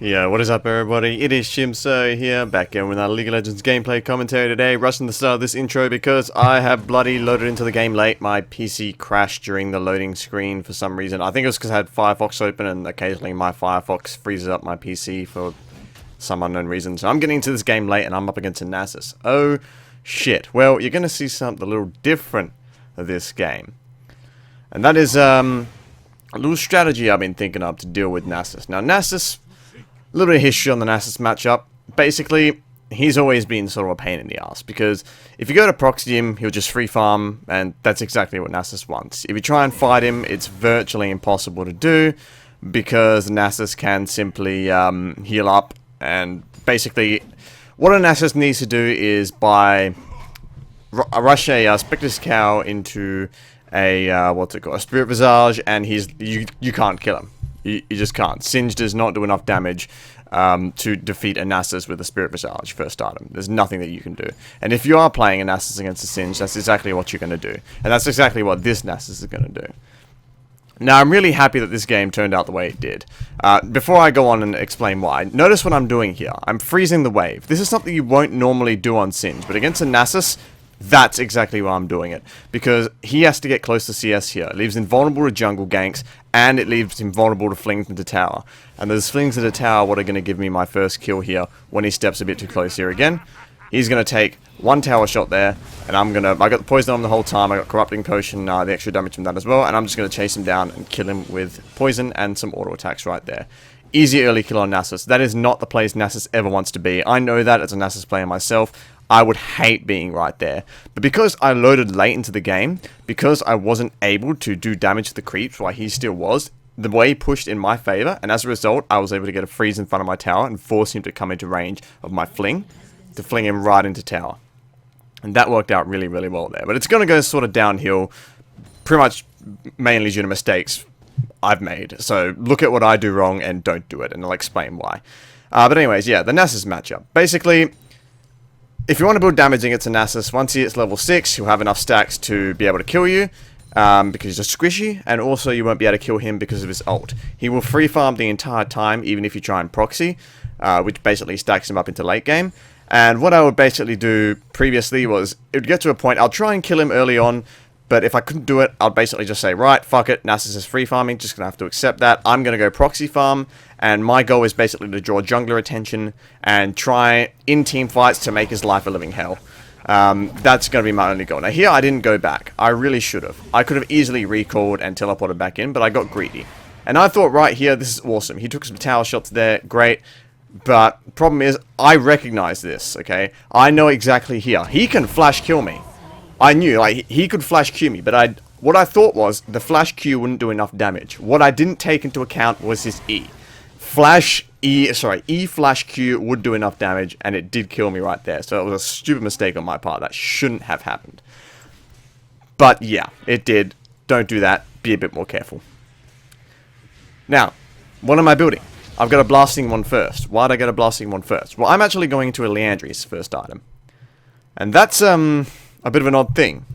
Yeah, what is up everybody? It is Shimso here, back again with our League of Legends gameplay commentary today. Rushing the start of this intro because I have bloody loaded into the game late. My PC crashed during the loading screen for some reason. I think it was because I had Firefox open and occasionally my Firefox freezes up my PC for some unknown reason. So I'm getting into this game late and I'm up against a Nasus. Oh shit. Well, you're going to see something a little different of this game. And that is a little strategy I've been thinking of to deal with Nasus. Now Nasus... A little bit of history on the Nasus matchup. Basically, he's always been sort of a pain in the ass, because if you go to proxy him, he'll just free farm, and that's exactly what Nasus wants. If you try and fight him, it's virtually impossible to do, because Nasus can simply heal up, and basically, what a Nasus needs to do is rush a Spectre's Cow into a, a Spirit Visage, and you can't kill him. You just can't. Singe does not do enough damage to defeat a Nasus with a Spirit Visage first item. There's nothing that you can do. And if you are playing a Nasus against a Singe, that's exactly what you're going to do. And that's exactly what this Nasus is going to do. Now, I'm really happy that this game turned out the way it did. Before I go on and explain why, notice what I'm doing here. I'm freezing the wave. This is something you won't normally do on Singe, but against a Nasus, that's exactly why I'm doing it, because he has to get close to CS here. It leaves him vulnerable to jungle ganks, and it leaves him vulnerable to flings into tower. And those flings into tower what are going to give me my first kill here when he steps a bit too close here again. He's going to take one tower shot there, and I got the poison on the whole time, I got corrupting potion, the extra damage from that as well, and I'm just going to chase him down and kill him with poison and some auto attacks right there. Easy early kill on Nasus. That is not the place Nasus ever wants to be. I know that as a Nasus player myself. I would hate being right there. But because I loaded late into the game, because I wasn't able to do damage to the creeps while he still was, the way pushed in my favor, and as a result, I was able to get a freeze in front of my tower and force him to come into range of my fling, to fling him right into tower. And that worked out really, really well there. But it's going to go sort of downhill, pretty much mainly due to mistakes I've made. So look at what I do wrong and don't do it, and I'll explain why. But anyways, yeah, the Nasus matchup. Basically, if you want to build damage against a Nasus, once he hits level 6, he'll have enough stacks to be able to kill you, because he's just squishy, and also you won't be able to kill him because of his ult. He will free farm the entire time, even if you try and proxy, which basically stacks him up into late game. And what I would basically do previously was, it would get to a point, I'll try and kill him early on, but if I couldn't do it, I'll basically just say, right, fuck it, Nasus is free farming, just gonna have to accept that. I'm gonna go proxy farm, and my goal is basically to draw jungler attention and try in team fights to make his life a living hell. That's gonna be my only goal. Now here, I didn't go back. I really should have. I could have easily recalled and teleported back in, but I got greedy. And I thought, right here, this is awesome. He took some tower shots there, great. But problem is, I recognize this, okay? I know exactly here. He can flash kill me. I knew, like, he could flash Q me, but what I thought was the flash Q wouldn't do enough damage. What I didn't take into account was his E. E flash Q would do enough damage, and it did kill me right there. So it was a stupid mistake on my part. That shouldn't have happened. But yeah, it did. Don't do that. Be a bit more careful. Now, what am I building? I've got a blasting one first. Why'd I get a blasting one first? Well, I'm actually going into a Leandry's first item. And that's, a bit of an odd thing.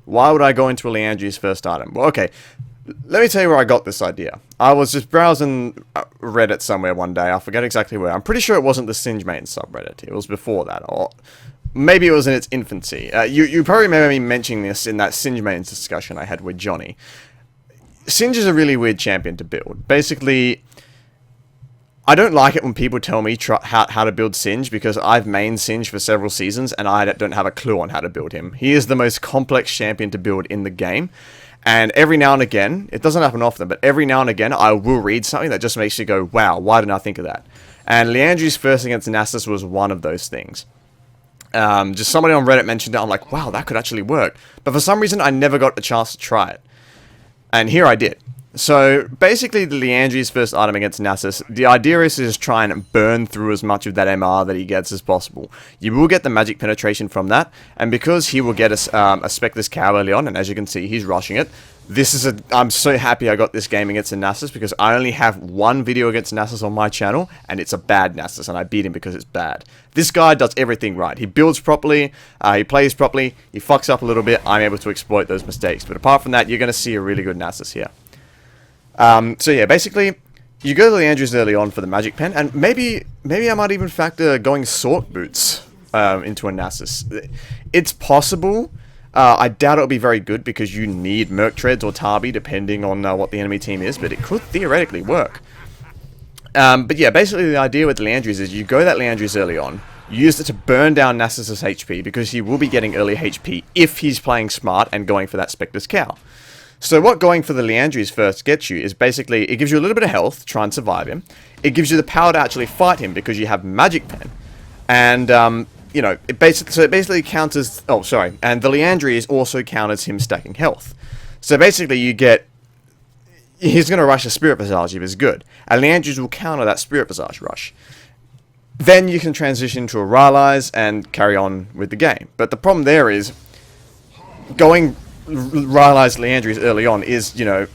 Why would I go into a Leandry's first item? Well, okay, let me tell you where I got this idea. I was just browsing Reddit somewhere one day. I forget exactly where. I'm pretty sure it wasn't the Singe main subreddit. It was before that, or maybe it was in its infancy. You probably remember me mentioning this in that Singe mains discussion I had with Johnny. Singe is a really weird champion to build. Basically, I don't like it when people tell me how to build Singe, because I've mained Singe for several seasons and I don't have a clue on how to build him. He is the most complex champion to build in the game, and every now and again, it doesn't happen often, but every now and again I will read something that just makes you go, wow, why didn't I think of that? And Leandry's first against Nasus was one of those things. Just somebody on Reddit mentioned it, I'm like, wow, that could actually work. But for some reason I never got a chance to try it. And here I did. So, basically, the Leandry's first item against Nasus, the idea is to just try and burn through as much of that MR that he gets as possible. You will get the magic penetration from that, and because he will get a Spectre's Cow early on, and as you can see, he's rushing it, I'm so happy I got this game against a Nasus, because I only have one video against Nasus on my channel, and it's a bad Nasus, and I beat him because it's bad. This guy does everything right. He builds properly, he plays properly, he fucks up a little bit, I'm able to exploit those mistakes. But apart from that, you're going to see a really good Nasus here. So yeah, basically, you go to the Andrews early on for the magic pen, and maybe I might even factor going Sword Boots into a Nasus. It's possible. I doubt it'll be very good because you need Merc Treads or Tarby depending on what the enemy team is, but it could theoretically work. But yeah, basically the idea with Leandries is you go that Leandries early on, you use it to burn down Nasus' HP because he will be getting early HP if he's playing smart and going for that Spectre's Cow. So what going for the Leandries first gets you is basically, it gives you a little bit of health to try and survive him. It gives you the power to actually fight him because you have Magic Pen. And, you know, it basically counters, oh sorry, and the Leandries also counters him stacking health. So basically you get, he's going to rush a Spirit Visage if it's good. And Leandries will counter that Spirit Visage rush. Then you can transition to a Rylai's and carry on with the game. But the problem there is, going Rylai's Leandries early on is, you know,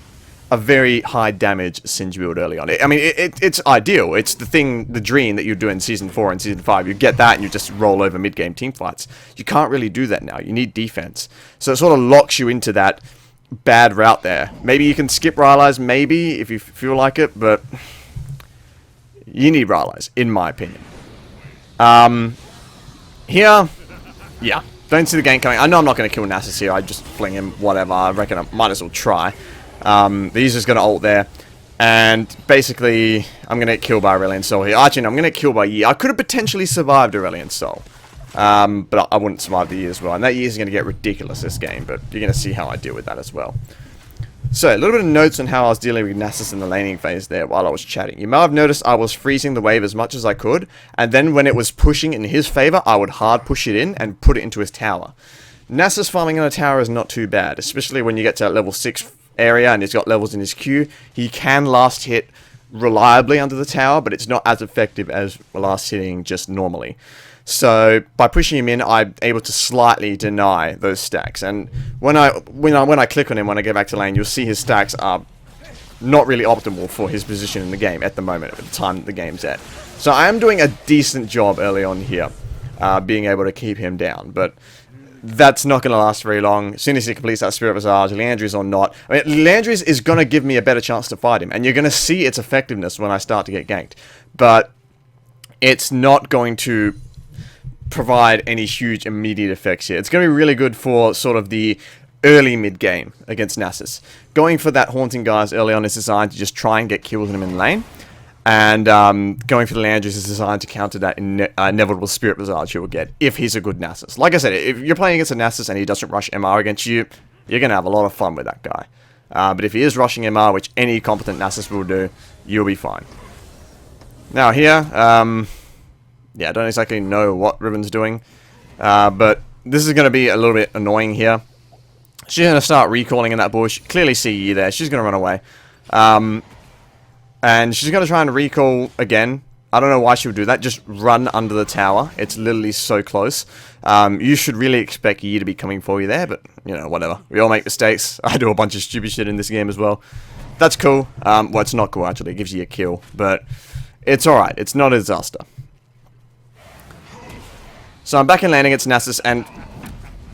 a very high damage Singe build early on. I mean, it's ideal. It's the dream that you do in Season 4 and Season 5. You get that and you just roll over mid-game team fights. You can't really do that now. You need defense. So it sort of locks you into that bad route there. Maybe you can skip Rylai's, maybe, if you feel like it, but you need Rylai's, in my opinion. Here, yeah. Don't see the gank coming. I know I'm not going to kill Nasus here. I just fling him, whatever. I reckon I might as well try. He's just going to ult there. And basically, I'm going to get killed by Aurelion Sol here. Actually, I'm going to get killed by Yi. I could have potentially survived Aurelion Sol. But I wouldn't survive the Yi as well. And that Yi is going to get ridiculous this game. But you're going to see how I deal with that as well. So, a little bit of notes on how I was dealing with Nasus in the laning phase there while I was chatting. You might have noticed I was freezing the wave as much as I could, and then when it was pushing in his favor, I would hard push it in and put it into his tower. Nasus farming on a tower is not too bad, especially when you get to that level 6 area and he's got levels in his queue. He can last hit reliably under the tower, but it's not as effective as last hitting just normally. So by pushing him in, I'm able to slightly deny those stacks. And when I click on him, when I get back to lane, you'll see his stacks are not really optimal for his position in the game at the moment, at the time the game's at. So I am doing a decent job early on here, being able to keep him down. But that's not going to last very long. As soon as he completes that Spirit Visage, Leandries or not, I mean, Leandries is going to give me a better chance to fight him. And you're going to see its effectiveness when I start to get ganked. But it's not going to provide any huge immediate effects here. It's going to be really good for sort of the early mid-game against Nasus. Going for that Haunting Guise early on is designed to just try and get kills in him in lane. And going for the Leandries is designed to counter that inevitable Spirit Visage he will get if he's a good Nasus. Like I said, if you're playing against a Nasus and he doesn't rush MR against you, you're going to have a lot of fun with that guy. But if he is rushing MR, which any competent Nasus will do, you'll be fine. Now here, yeah, I don't exactly know what Ribbon's doing, but this is going to be a little bit annoying here. She's going to start recalling in that bush. Clearly see you there. She's going to run away. And she's going to try and recall again. I don't know why she would do that. Just run under the tower. It's literally so close. You should really expect Yi to be coming for you there, but, you know, whatever. We all make mistakes. I do a bunch of stupid shit in this game as well. That's cool. Well, it's not cool, actually. It gives you a kill, but it's alright. It's not a disaster. So I'm back in lane against Nasus, and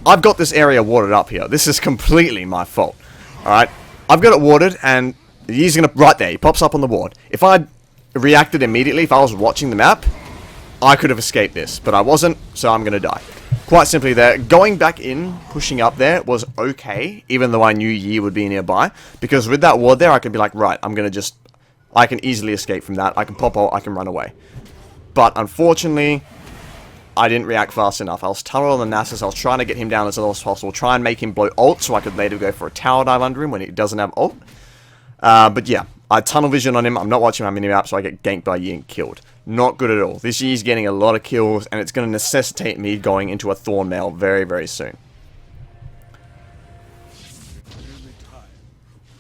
I've got this area warded up here. This is completely my fault. Alright, I've got it warded, and he's gonna, right there, he pops up on the ward. If I'd reacted immediately, if I was watching the map, I could have escaped this, but I wasn't, so I'm gonna die. Quite simply there, going back in, pushing up there, was okay, even though I knew Yi would be nearby, because with that ward there, I could be like, right, I'm gonna just, I can easily escape from that, I can pop out, I can run away. But unfortunately, I didn't react fast enough. I was tunnel on the Nasus. I was trying to get him down as low as possible. Try and make him blow ult so I could later go for a tower dive under him when he doesn't have ult. But yeah, I had tunnel vision on him. I'm not watching my mini-map, so I get ganked by Yi and killed. Not good at all. This Yi's getting a lot of kills, and it's going to necessitate me going into a Thorn Mail very, very soon.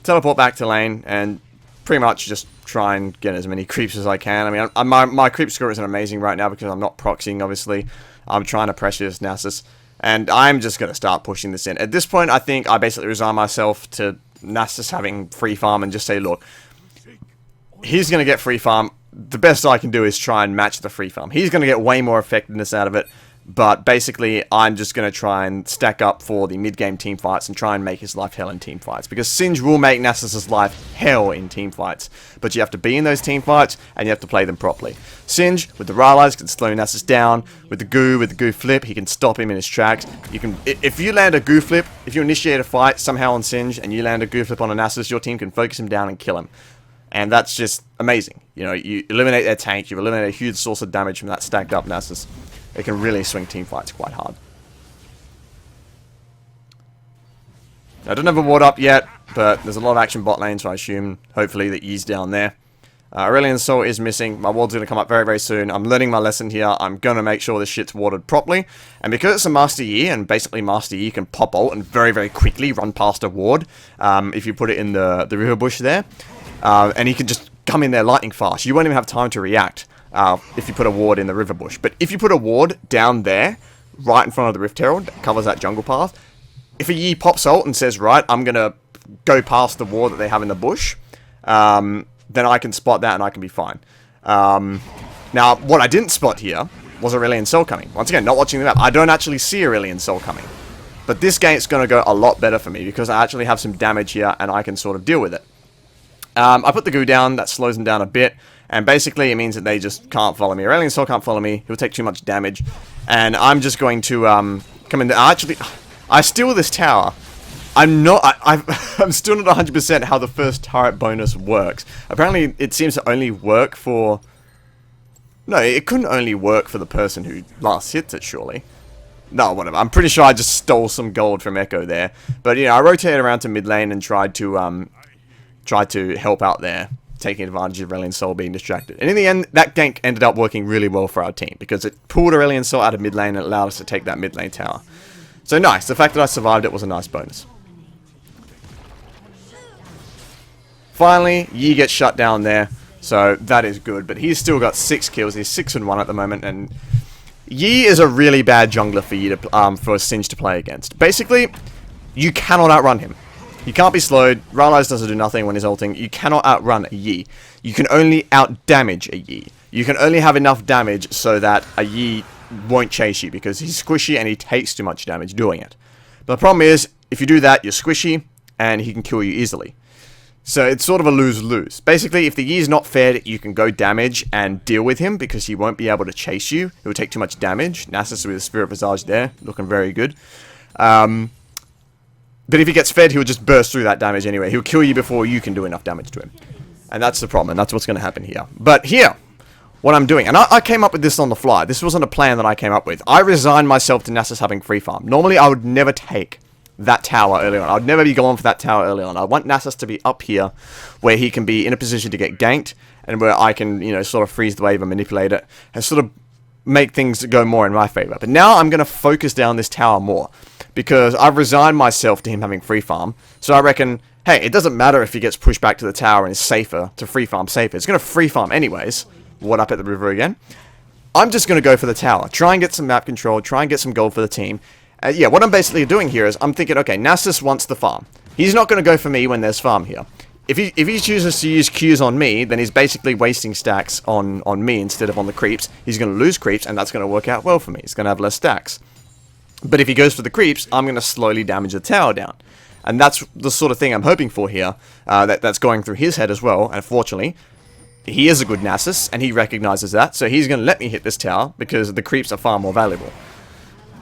Teleport back to lane, and pretty much just try and get as many creeps as I can. I mean, my creep score isn't amazing right now because I'm not proxying, obviously. I'm trying to pressure this Nasus, and I'm just going to start pushing this in. At this point, I think I basically resign myself to Nasus having free farm and just say, look, he's going to get free farm. The best I can do is try and match the free farm. He's going to get way more effectiveness out of it, But basically, I'm just going to try and stack up for the mid-game team fights and try and make his life hell in team fights. Because Singe will make Nasus' life hell in team fights. But you have to be in those team fights, and you have to play them properly. Singe, with the Rylai's, can slow Nasus down. With the goo flip, he can stop him in his tracks. You can, if you land a goo flip, if you initiate a fight somehow on Singe, and you land a goo flip on a Nasus, your team can focus him down and kill him. And that's just amazing. You know, you eliminate their tank, you've eliminated a huge source of damage from that stacked up Nasus. It can really swing team fights quite hard. I don't have a ward up yet, but there's a lot of action bot lane, so I assume, hopefully, that Yi's down there. Aurelion Sol is missing. My ward's going to come up very, very soon. I'm learning my lesson here. I'm going to make sure this shit's warded properly. And because it's a Master Yi, and basically Master Yi can pop ult and very, very quickly run past a ward, if you put it in the river bush there, and he can just come in there lightning fast. You won't even have time to react. If you put a ward in the river bush. But if you put a ward down there, right in front of the Rift Herald, that covers that jungle path, if a Yi pops ult and says, right, I'm going to go past the ward that they have in the bush, then I can spot that and I can be fine. Now, what I didn't spot here was Aurelion Sol coming. Once again, not watching the map. I don't actually see Aurelion Sol coming. But this game is going to go a lot better for me because I actually have some damage here and I can sort of deal with it. I put the goo down, that slows them down a bit. And basically, it means that they just can't follow me. Aurelion Sol can't follow me. He'll take too much damage. And I'm just going to come in. Actually, I steal this tower. I'm still not 100% how the first turret bonus works. Apparently, it seems to only work for... No, it couldn't only work for the person who last hits it, surely. No, whatever. I'm pretty sure I just stole some gold from Echo there. But, you know, I rotated around to mid lane and tried to help out there, taking advantage of Aurelion Sol being distracted. And in the end, that gank ended up working really well for our team, because it pulled Aurelion Sol out of mid lane and allowed us to take that mid lane tower. So nice, the fact that I survived it was a nice bonus. Finally, Yi gets shut down there, so that is good, but he's still got 6 kills, he's 6-1 at the moment, and Yi is a really bad jungler for you to, for Singe to play against. Basically, you cannot outrun him. He can't be slowed. Rylai's doesn't do nothing when he's ulting. You cannot outrun a Yi. You can only outdamage a Yi. You can only have enough damage so that a Yi won't chase you, because he's squishy and he takes too much damage doing it. But the problem is, if you do that, you're squishy and he can kill you easily. So it's sort of a lose-lose. Basically, if the Yi is not fed, you can go damage and deal with him, because he won't be able to chase you. It will take too much damage. Nasus with the Spirit Visage there, looking very good. But if he gets fed, he'll just burst through that damage anyway. He'll kill you before you can do enough damage to him. And that's the problem, and that's what's going to happen here. But here, what I'm doing, and I came up with this on the fly. This wasn't a plan that I came up with. I resigned myself to Nasus having free farm. Normally, I would never take that tower early on. I would never be going for that tower early on. I want Nasus to be up here, where he can be in a position to get ganked, and where I can, you know, sort of freeze the wave and manipulate it, and sort of make things go more in my favor. But now I'm going to focus down this tower more, because I've resigned myself to him having free farm. So I reckon, hey, it doesn't matter if he gets pushed back to the tower and is safer, to free farm safer. It's going to free farm anyways. What up at the river again? I'm just going to go for the tower. Try and get some map control, try and get some gold for the team. Yeah, what I'm basically doing here is I'm thinking, okay, Nasus wants the farm. He's not going to go for me when there's farm here. If he chooses to use Qs on me, then he's basically wasting stacks on me instead of on the creeps. He's going to lose creeps, and that's going to work out well for me. He's going to have less stacks. But if he goes for the creeps, I'm going to slowly damage the tower down. And that's the sort of thing I'm hoping for here. That's going through his head as well. And fortunately, he is a good Nasus, and he recognizes that. So he's going to let me hit this tower, because the creeps are far more valuable.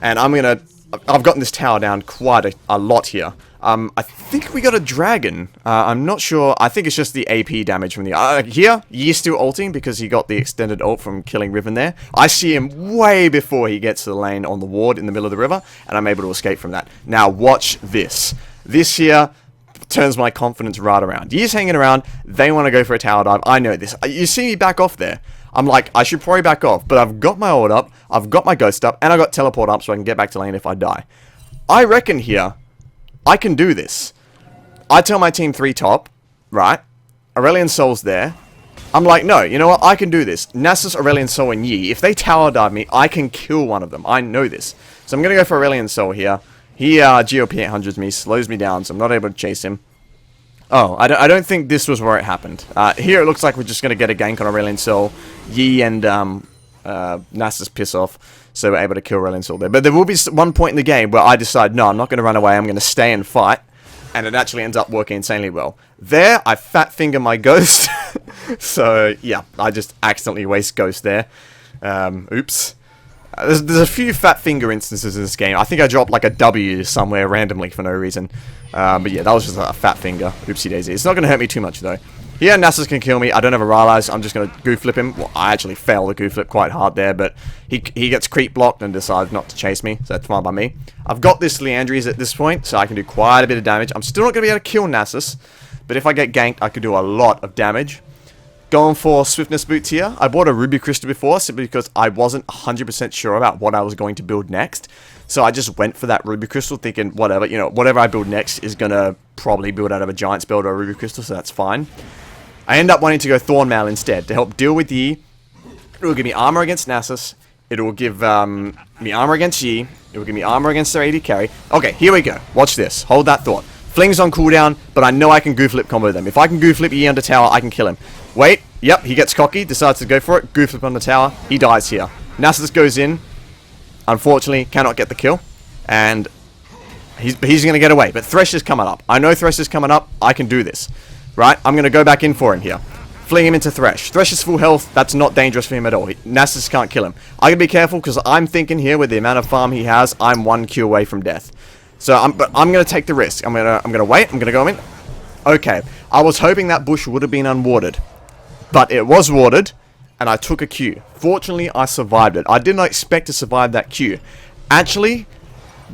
And I've gotten this tower down quite a lot here. I think we got a dragon. I'm not sure. I think it's just the AP damage from the... here, Yi's still ulting because he got the extended ult from killing Riven there. I see him way before he gets to the lane on the ward in the middle of the river, and I'm able to escape from that. Now, watch this. This here turns my confidence right around. Yi's hanging around. They want to go for a tower dive. I know this. You see me back off there. I'm like, I should probably back off, but I've got my ult up, I've got my ghost up, and I got teleport up so I can get back to lane if I die. I reckon here, I can do this. I tell my team 3 top, right? Aurelion Sol's there. I'm like, no, you know what? I can do this. Nasus, Aurelion Sol, and Yi. If they tower dive me, I can kill one of them. I know this. So I'm going to go for Aurelion Sol here. He GOP 800s me, slows me down, so I'm not able to chase him. Oh, I don't think this was where it happened. Here it looks like we're just going to get a gank on Aurelion Sol. Yi and Nasus piss off, so we're able to kill Relensil there. But there will be one point in the game where I decide, no, I'm not going to run away, I'm going to stay and fight, and it actually ends up working insanely well. There, I fat finger my ghost, so yeah, I just accidentally waste ghost there. Oops. There's a few fat finger instances in this game. I think I dropped like a W somewhere randomly for no reason. But yeah, that was just a fat finger. Oopsie daisy. It's not going to hurt me too much though. Here, Nasus can kill me. I don't have a Rylai's. I'm just going to goo flip him. Well, I actually failed the goo flip quite hard there, but he gets creep blocked and decides not to chase me, so that's fine by me. I've got this Leandries at this point, so I can do quite a bit of damage. I'm still not going to be able to kill Nasus, but if I get ganked, I could do a lot of damage. Going for Swiftness Boots here. I bought a Ruby Crystal before simply because I wasn't 100% sure about what I was going to build next. So I just went for that Ruby Crystal thinking, whatever, you know, whatever I build next is going to probably build out of a Giant Spell or a Ruby Crystal, so that's fine. I end up wanting to go Thornmail instead to help deal with Yi. It will give me armor against Nasus. It will give me armor against Yi. It will give me armor against their AD carry. Okay, here we go. Watch this. Hold that thought. Fling's on cooldown, but I know I can goo flip combo them. If I can goo flip Yi under tower, I can kill him. Wait, yep, he gets cocky, decides to go for it, goo flip on the tower, he dies here. Nasus goes in, unfortunately, cannot get the kill, and he's going to get away, but Thresh is coming up. I know Thresh is coming up, I can do this. Right, I'm going to go back in for him here. Fling him into Thresh. Thresh is full health, that's not dangerous for him at all. Nasus can't kill him. I gotta be careful, because I'm thinking here, with the amount of farm he has, I'm 1 Q away from death. So, I'm going to take the risk. I'm gonna wait, I'm going to go in. Okay, I was hoping that bush would have been unwatered. But it was watered, and I took a Q. Fortunately, I survived it. I did not expect to survive that Q. Actually,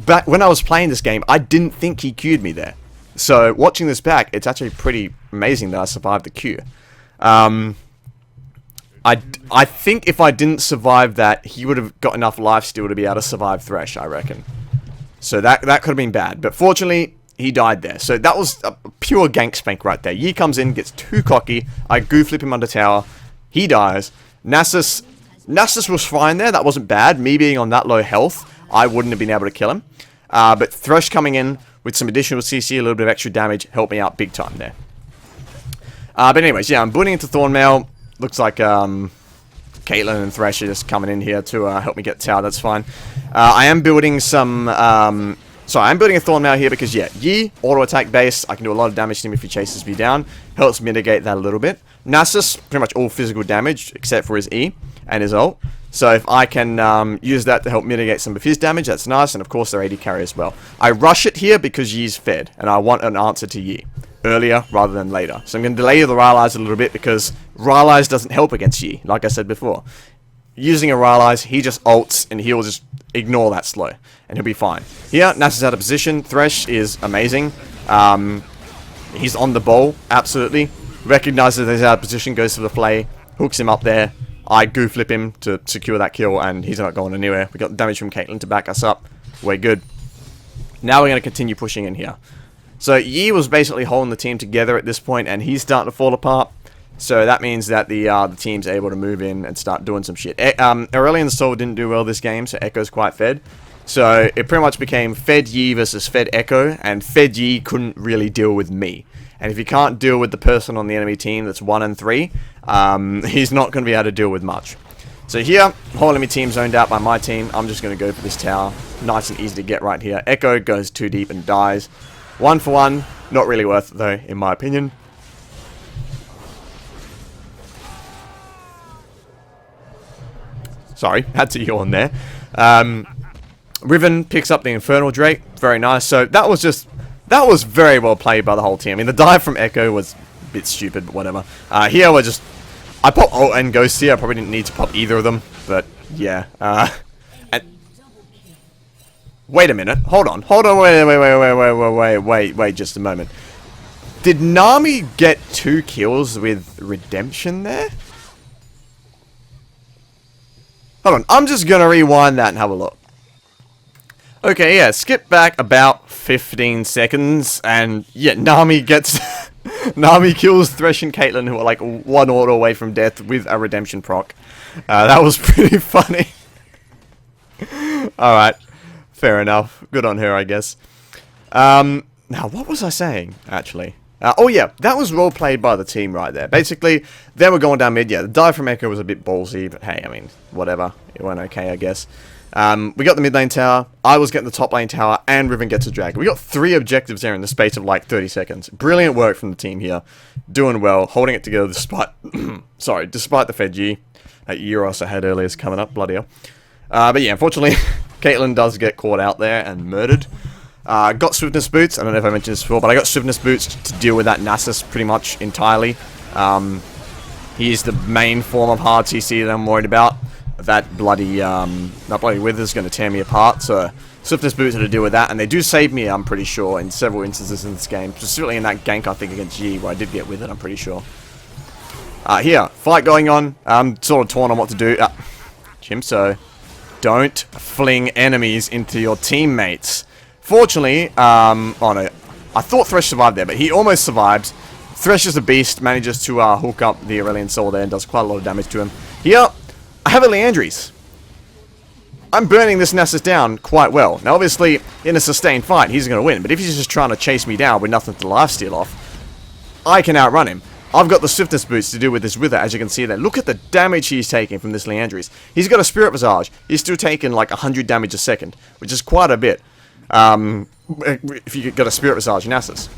back when I was playing this game, I didn't think he Q'd me there. So, watching this back, it's actually pretty amazing that I survived the Q. I think if I didn't survive that, he would have got enough lifesteal to be able to survive Thresh, I reckon. So, that could have been bad. But fortunately, he died there. So that was a pure gank spank right there. Yi comes in, gets too cocky. I goo flip him under tower. He dies. Nasus was fine there. That wasn't bad. Me being on that low health, I wouldn't have been able to kill him. But Thresh coming in with some additional CC, a little bit of extra damage, helped me out big time there. But anyways, yeah, I'm booting into Thornmail. Looks like Caitlyn and Thresh are just coming in here to help me get tower. That's fine. I am building some... So I'm building a Thornmail here because, yeah, Yi, auto-attack base, I can do a lot of damage to him if he chases me down. Helps mitigate that a little bit. Nasus, pretty much all physical damage, except for his E and his ult. So if I can use that to help mitigate some of his damage, that's nice, and of course their AD carry as well. I rush it here because Yi's fed, and I want an answer to Yi. Earlier rather than later. So I'm going to delay the Rylai's a little bit because Rylai's doesn't help against Yi, like I said before. Using a Rylai's, he just ults, and he'll just ignore that slow, and he'll be fine. Here, Nasus out of position. Thresh is amazing. He's on the ball, absolutely. Recognizes that he's out of position, goes for the play, hooks him up there. I goo flip him to secure that kill, and he's not going anywhere. We got damage from Caitlyn to back us up. We're good. Now we're going to continue pushing in here. So Yi was basically holding the team together at this point, and he's starting to fall apart. So that means that the team's able to move in and start doing some shit. Aurelion Soul didn't do well this game, so Echo's quite fed. So it pretty much became Fed Yi versus Fed Echo, and Fed Yi couldn't really deal with me. And if you can't deal with the person on the enemy team that's 1 and 3, he's not going to be able to deal with much. So here, whole enemy team zoned out by my team. I'm just going to go for this tower. Nice and easy to get right here. Echo goes too deep and dies. 1 for 1. Not really worth it though, in my opinion. Sorry, had to yawn there. Riven picks up the Infernal Drake. Very nice. So that was very well played by the whole team. I mean, the dive from Echo was a bit stupid, but whatever. Here we're just... I popped Ult and Ghost here. I probably didn't need to pop either of them. But, yeah. And wait a minute. Hold on. Wait just a moment. Did Nami get 2 kills with Redemption there? Hold on, I'm just gonna rewind that and have a look. Okay, yeah, skip back about 15 seconds, and yeah, Nami gets... Nami kills Thresh and Caitlyn, who are like 1 auto away from death with a redemption proc. That was pretty funny. Alright, fair enough. Good on her, I guess. Now, what was I saying, actually? Oh yeah, that was well played by the team right there. Basically, they were going down mid. Yeah, the dive from Echo was a bit ballsy, but hey, I mean, whatever. It went okay, I guess. We got the mid lane tower. I was getting the top lane tower, and Riven gets a drag. We got 3 objectives there in the space of like 30 seconds. Brilliant work from the team here. Doing well, holding it together despite, despite the Fed that Euros I had earlier is coming up. Bloody hell. But yeah, unfortunately, Caitlyn does get caught out there and murdered. Got Swiftness Boots. I don't know if I mentioned this before, but I got Swiftness Boots to deal with that Nasus pretty much entirely. He is the main form of hard CC that I'm worried about. That bloody Wither's going to tear me apart, so Swiftness Boots had to deal with that, and they do save me, I'm pretty sure, in several instances in this game. Specifically in that gank, I think, against Yi, where I did get Withered, I'm pretty sure. Here, fight going on. I'm sort of torn on what to do. Chimso, don't fling enemies into your teammates. Fortunately, oh no, I thought Thresh survived there, but he almost survived. Thresh is a beast, manages to hook up the Aurelion Soul there and does quite a lot of damage to him. Here, I have a Leandries. I'm burning this Nasus down quite well. Now, obviously, in a sustained fight, he's going to win, but if he's just trying to chase me down with nothing to lifesteal off, I can outrun him. I've got the Swiftness Boots to deal with this Wither, as you can see there. Look at the damage he's taking from this Leandries. He's got a Spirit Visage. He's still taking like 100 damage a second, which is quite a bit. If you got a Spirit Visage Nasus.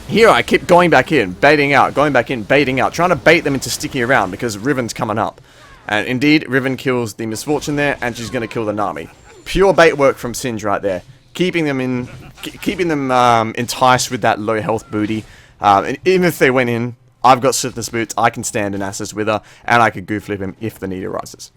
Here I keep going back in, baiting out, going back in, baiting out, trying to bait them into sticking around because Riven's coming up. And indeed, Riven kills the Misfortune there, and she's going to kill the Nami. Pure bait work from Singe right there, keeping them enticed with that low health booty. And even if they went in, I've got Swiftness Boots, I can stand an Nasus with her, and I could Goo Flip him if the need arises.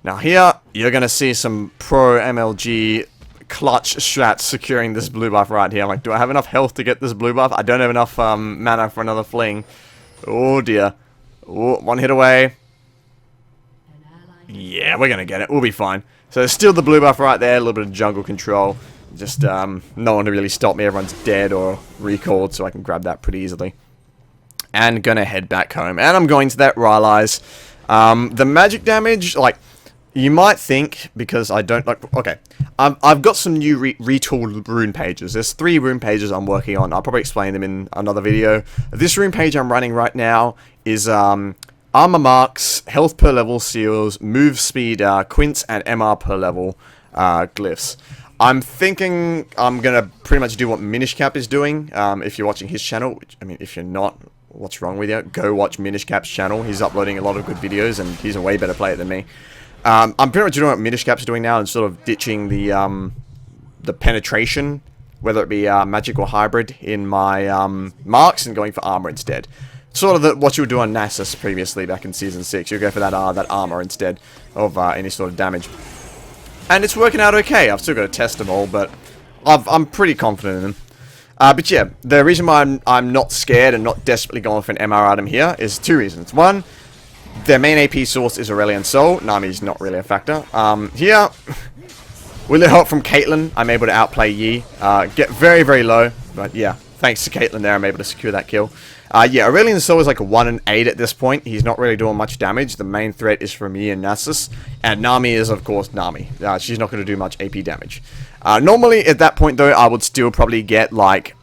Now here, you're going to see some pro MLG clutch strats securing this blue buff right here. I'm like, do I have enough health to get this blue buff? I don't have enough mana for another fling. Oh dear. Oh, one hit away. Yeah, we're going to get it. We'll be fine. So still the blue buff right there, a little bit of jungle control. Just no one to really stop me. Everyone's dead or recalled, so I can grab that pretty easily. And gonna head back home. And I'm going to that Rylai's. The magic damage, like, you might think, because I don't like... Okay, I've got some new retooled rune pages. There's 3 rune pages I'm working on. I'll probably explain them in another video. This rune page I'm running right now is armor marks, health per level seals, move speed quints, and MR per level glyphs. I'm thinking I'm going to pretty much do what Minish Cap is doing, if you're watching his channel. Which, I mean, if you're not, what's wrong with you? Go watch Minish Cap's channel. He's uploading a lot of good videos, and he's a way better player than me. I'm pretty much doing what Minish Cap's doing now, and sort of ditching the penetration, whether it be magic or hybrid, in my marks, and going for armor instead. Sort of what you would do on Nasus previously back in Season 6. You go for that armor instead of any sort of damage. And it's working out okay. I've still got to test them all, but I'm pretty confident in them. But yeah, the reason why I'm not scared and not desperately going for an MR item here is 2 reasons. One, their main AP source is Aurelion Soul. Nami's not really a factor. Here, with the help from Caitlyn, I'm able to outplay Yi. Get very, very low, but yeah, thanks to Caitlyn there, I'm able to secure that kill. Yeah, Aurelion Soul is like a 1 and 8 at this point. He's not really doing much damage. The main threat is from Yi and Nasus. And Nami is, of course, Nami. She's not going to do much AP damage. Normally, at that point, though, I would still probably get, like,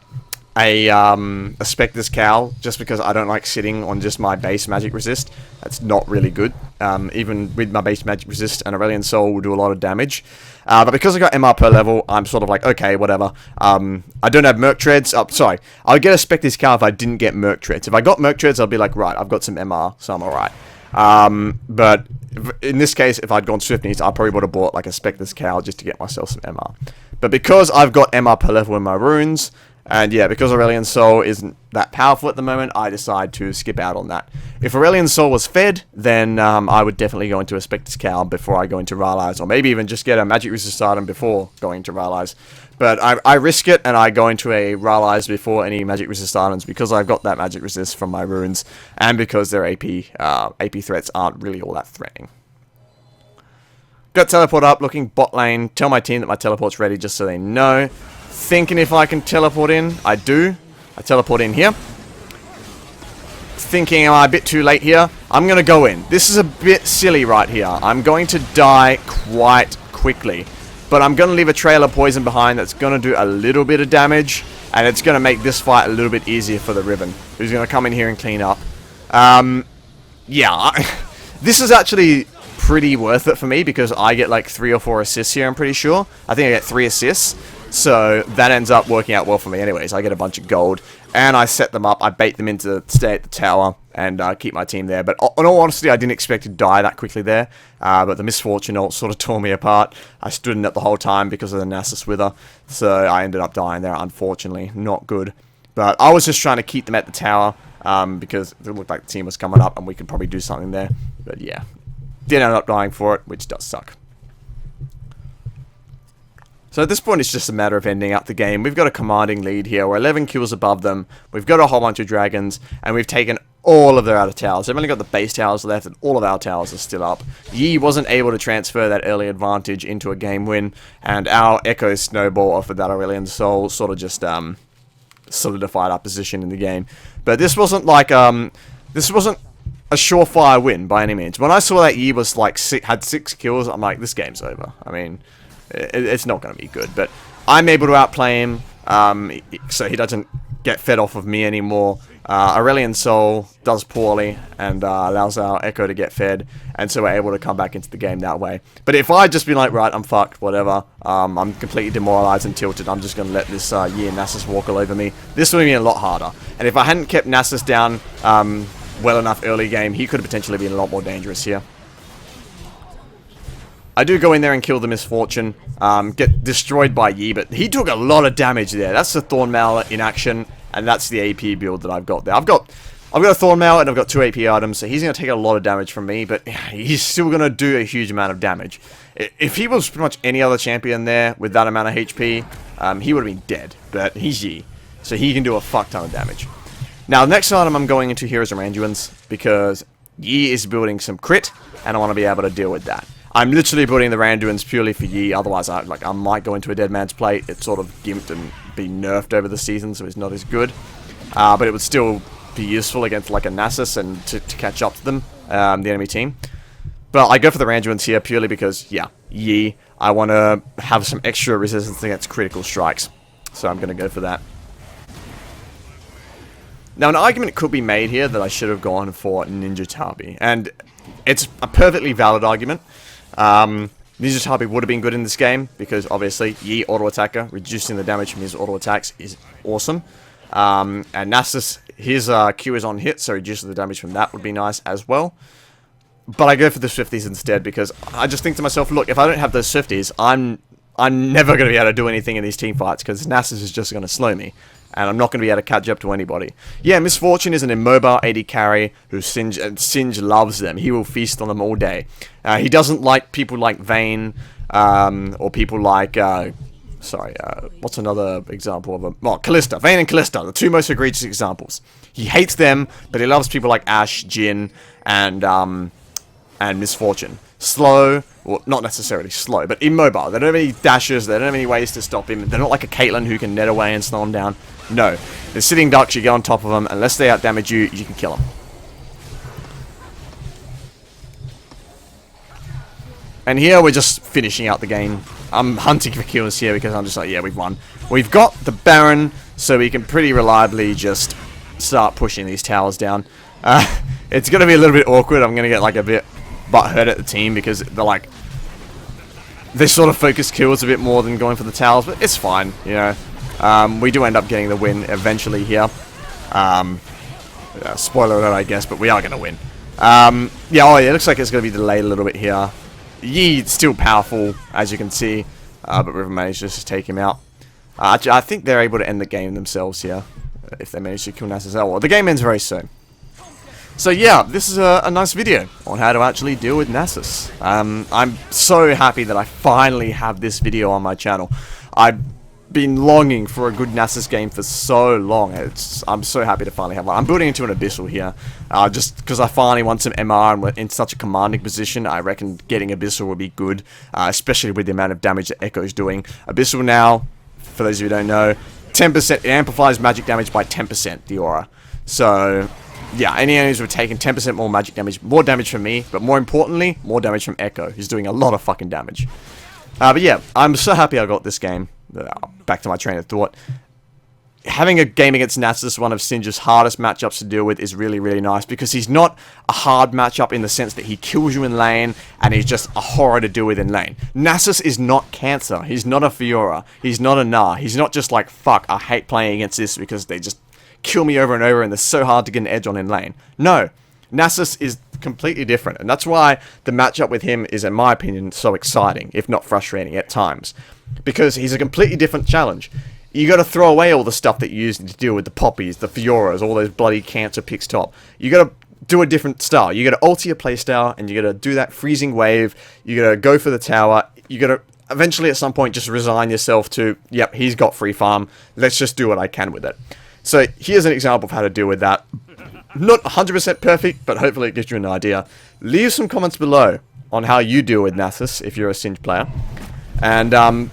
a Spectre's Cowl, just because I don't like sitting on just my base magic resist. That's not really good. Even with my base magic resist, and Aurelion Soul will do a lot of damage. But because I got MR per level, I'm sort of like, okay, whatever. I don't have Merc Treads. Sorry, I would get a Spectre's Cowl if I didn't get Merc Treads. If I got Merc Treads, I'd be like, right, I've got some MR, so I'm alright. But in this case, if I'd gone Swiftness, I probably would have bought like a Spectre's Cowl just to get myself some MR. But because I've got MR per level in my runes, and yeah, because Aurelion Soul isn't that powerful at the moment, I decide to skip out on that. If Aurelion Soul was fed, then I would definitely go into a Spectre's Cowl before I go into Rylai's, or maybe even just get a Magic Resist item before going to Rylai's. But I risk it, and I go into a Rylai's before any Magic Resist items, because I've got that Magic Resist from my runes, and because their AP threats aren't really all that threatening. Got teleport up, looking bot lane, tell my team that my teleport's ready just so they know. Thinking if I can teleport in, I do. I teleport in here. Thinking, am I a bit too late here? I'm going to go in. This is a bit silly right here. I'm going to die quite quickly. But I'm going to leave a trail of poison behind that's going to do a little bit of damage. And it's going to make this fight a little bit easier for the Ribbon, who's going to come in here and clean up. Yeah, this is actually pretty worth it for me because I get like 3 or 4 assists here, I'm pretty sure. I think I get 3 assists. So that ends up working out well for me anyways. I get a bunch of gold. And I set them up. I bait them into stay at the tower and keep my team there. But in all honesty, I didn't expect to die that quickly there. But the misfortune ult sort of tore me apart. I stood in it the whole time because of the Nasus Wither. So I ended up dying there, unfortunately. Not good. But I was just trying to keep them at the tower because it looked like the team was coming up and we could probably do something there. But yeah, did end up dying for it, which does suck. So at this point, it's just a matter of ending up the game. We've got a commanding lead here. We're 11 kills above them. We've got a whole bunch of dragons, and we've taken all of their outer towers. They've only got the base towers left, and all of our towers are still up. Yi wasn't able to transfer that early advantage into a game win, and our Echo Snowball offered that Aurelion Soul sort of just solidified our position in the game. But this wasn't like this wasn't a surefire win by any means. When I saw that Yi was like had 6 kills, I'm like, this game's over. I mean, it's not going to be good, but I'm able to outplay him, so he doesn't get fed off of me anymore. Aurelion Soul does poorly and allows our Echo to get fed, and so we're able to come back into the game that way. But if I'd just been like, right, I'm fucked, whatever, I'm completely demoralized and tilted, I'm just going to let this Yi and Nasus walk all over me, this would have been a lot harder. And if I hadn't kept Nasus down well enough early game, he could have potentially been a lot more dangerous here. I do go in there and kill the Misfortune, get destroyed by Yi, but he took a lot of damage there. That's the Thorn Mail in action, and that's the AP build that I've got there. I've got a Thorn Mail and I've got 2 AP items, so he's going to take a lot of damage from me, but he's still going to do a huge amount of damage. If he was pretty much any other champion there with that amount of HP, he would have been dead, but he's Yi, so he can do a fuck ton of damage. Now, the next item I'm going into here is Aranduans, because Yi is building some crit, and I want to be able to deal with that. I'm literally building the Randuins purely for Yi, otherwise I might go into a Dead Man's Plate. It's sort of gimped and be nerfed over the season, so it's not as good. But it would still be useful against like a Nasus and to catch up to them, the enemy team. But I go for the Randuins here purely because, yeah, Yi, I want to have some extra resistance against critical strikes. So I'm going to go for that. Now, an argument could be made here that I should have gone for Ninja Tabi, and it's a perfectly valid argument. Ninja Tabi would have been good in this game because obviously Yi auto attacker, reducing the damage from his auto attacks is awesome. And Nasus, his Q is on hit, so reducing the damage from that would be nice as well. But I go for the Swifties instead because I just think to myself, look, if I don't have those Swifties, I'm never going to be able to do anything in these team fights because Nasus is just going to slow me. And I'm not going to be able to catch up to anybody. Yeah, Misfortune is an immobile AD carry who Singe loves them. He will feast on them all day. He doesn't like people like Vayne, or people like, what's another example of them? Well, Kalista. Vayne and Kalista, the 2 most egregious examples. He hates them, but he loves people like Ashe, Jhin, and Misfortune. Slow, well, not necessarily slow, but immobile. They don't have any dashes, they don't have any ways to stop him. They're not like a Caitlyn who can net away and slow him down. No. They're sitting ducks, you get on top of them. Unless they outdamage you, you can kill them. And here we're just finishing out the game. I'm hunting for kills here because I'm just like, yeah, we've won. We've got the Baron, so we can pretty reliably just start pushing these towers down. It's going to be a little bit awkward. I'm going to get like a bit butthurt at the team because they're like, they sort of focus kills a bit more than going for the towers, but it's fine, you know. We do end up getting the win eventually here. Spoiler alert, I guess, but we are going to win. Yeah, it looks like it's going to be delayed a little bit here. Yi's still powerful, as you can see, but we've managed to just take him out. I think they're able to end the game themselves here, if they manage to kill Nasus. Well, the game ends very soon. So yeah, this is a nice video on how to actually deal with Nasus. I'm so happy that I finally have this video on my channel. I've been longing for a good Nasus game for so long. I'm so happy to finally have one. I'm building into an Abyssal here, just because I finally want some MR and we're in such a commanding position. I reckon getting Abyssal would be good, especially with the amount of damage that Echo's doing. Abyssal now, for those of you who don't know, 10%, it amplifies magic damage by 10%, the aura. So yeah, any enemies who are taking 10% more damage from me, but more importantly, more damage from Echo, who's doing a lot of fucking damage. But yeah, I'm so happy I got this game. Back to my train of thought. Having a game against Nasus, one of Singe's hardest matchups to deal with, is really, really nice, because he's not a hard matchup in the sense that he kills you in lane, and he's just a horror to deal with in lane. Nasus is not Cancer, he's not a Fiora, he's not a Gnar, he's not just like, fuck, I hate playing against this because they just kill me over and over and they're so hard to get an edge on in lane. No, Nasus is completely different, and that's why the matchup with him is, in my opinion, so exciting, if not frustrating at times, because he's a completely different challenge. You got to throw away all the stuff that you use to deal with the Poppies, the Fioras, all those bloody Cancer picks top. You got to do a different style. You got to alter your playstyle, and you got to do that freezing wave. You got to go for the tower. You got to eventually, at some point, just resign yourself to, yep, he's got free farm. Let's just do what I can with it. So here's an example of how to deal with that. Not 100% perfect, but hopefully it gives you an idea. Leave some comments below on how you deal with Nasus if you're a Singe player. And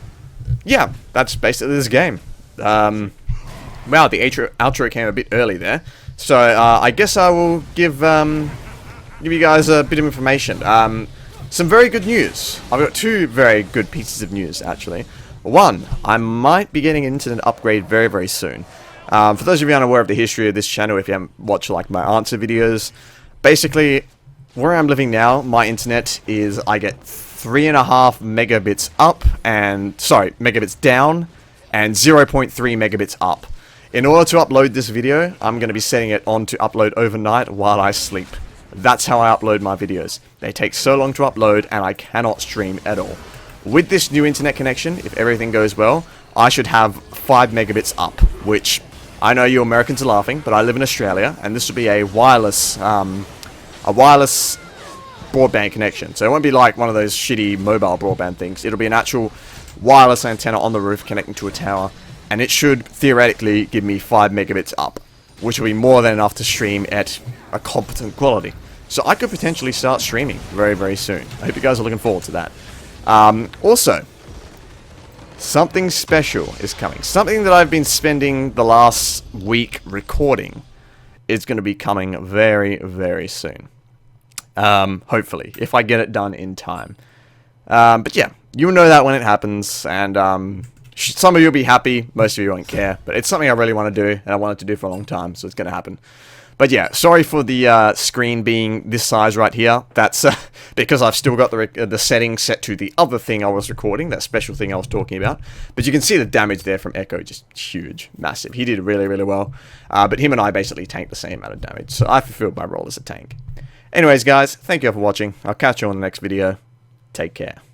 yeah, that's basically this game. Wow, the outro came a bit early there. So I guess I will give you guys a bit of information. Some very good news. I've got two very good pieces of news, actually. One, I might be getting an internet upgrade very, very soon. For those of you unaware of the history of this channel, if you haven't watched like my answer videos, basically where I'm living now, my internet is, I get 3.5 megabits up and, sorry, megabits down and 0.3 megabits up. In order to upload this video, I'm going to be setting it on to upload overnight while I sleep. That's how I upload my videos. They take so long to upload and I cannot stream at all. With this new internet connection, if everything goes well, I should have 5 megabits up, which I know you Americans are laughing, but I live in Australia and this will be a wireless broadband connection. So it won't be like one of those shitty mobile broadband things. It'll be an actual wireless antenna on the roof connecting to a tower, and it should theoretically give me 5 megabits up, which will be more than enough to stream at a competent quality. So I could potentially start streaming very, very soon. I hope you guys are looking forward to that. Also, something special is coming. Something that I've been spending the last week recording is going to be coming very, very soon. Hopefully, if I get it done in time. But yeah, you'll know that when it happens, and some of you will be happy, most of you won't care, but it's something I really want to do, and I wanted to do for a long time, so it's going to happen. But yeah, sorry for the screen being this size right here. That's because I've still got the settings set to the other thing I was recording, that special thing I was talking about. But you can see the damage there from Echo, just huge, massive. He did really, really well. But him and I basically tanked the same amount of damage, so I fulfilled my role as a tank. Anyways, guys, thank you all for watching. I'll catch you on the next video. Take care.